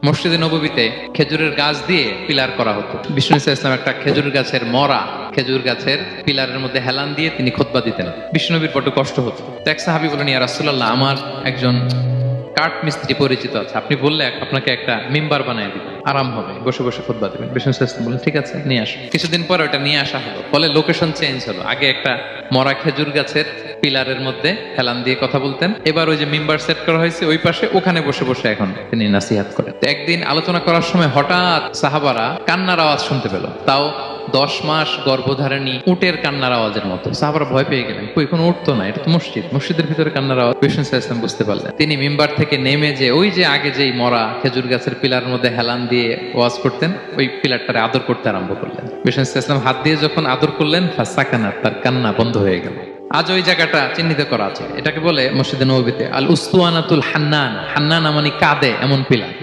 মসজিদে নববীতে খেজুরের গাছ দিয়ে পিলার করা হতো। বিষ্ণু ইসলাম একটা খেজুর গাছের মরা খেজুর গাছের পিলারের মধ্যে হেলান দিয়ে তিনি খুতবা দিতেন। বিষ্ণুনবীর বড্ড কষ্ট হতো। তো এক সাহাবী বলেন, ইয়া রাসূলুল্লাহ, আমার একজন কাঠ মিস্ত্রি পরিচিত আছে, আপনি বললে আপনাকে একটা মিম্বার বানায় দিবেন, আরাম হবে, বসে বসে খুতবা দেবেন। বিষ্ণু ইসলাম বলেন, ঠিক আছে, নিয়ে আসো। কিছুদিন পরে ওটা নিয়ে আসা হলো। ফলে লোকেশন চেঞ্জ হলো। আগে একটা মরা খেজুর গাছের পিলারের মধ্যে হেলান দিয়ে কথা বলতেন, এবার ওই যে মিম্বার সেট করা হয়েছে ওই পাশে, ওখানে বসে বসে এখন তিনি নাসিহাত করেন। তো একদিন আলোচনা করার সময় হঠাৎ সাহাবারা কান্নার আওয়াজ শুনতে পেল, তাও 10 মাস গর্ভধারিণী উটের কান্নার আওয়াজের মতো। সাহাবারা ভয় পেয়ে গেলেন, কই কোনো উট তো না, এটা তো মসজিদ, মসজিদের ভিতরে কান্নার আওয়াজ। বিষ্ণু ইসলাম বুঝতে পারলেন। তিনি মিম্বার থেকে নেমে যে ওই যে আগে যেই মরা খেজুর গাছের পিলারের মধ্যে হেলান দিয়ে ওয়াজ করতেন, ওই পিলারটারে আদর করতে আরম্ভ করলেন। বিষ্ণু ইসলাম হাত দিয়ে যখন আদর করলেন, ফাসাকানা, তার কান্না বন্ধ হয়ে গেল। আজ ওই জায়গাটা চিহ্নিত করা আছে। এটাকে বলে মসজিদে নববীতে আল উসতুয়ানাতুল হান্নান। হান্নান মানে কাঁদে এমন পিলার।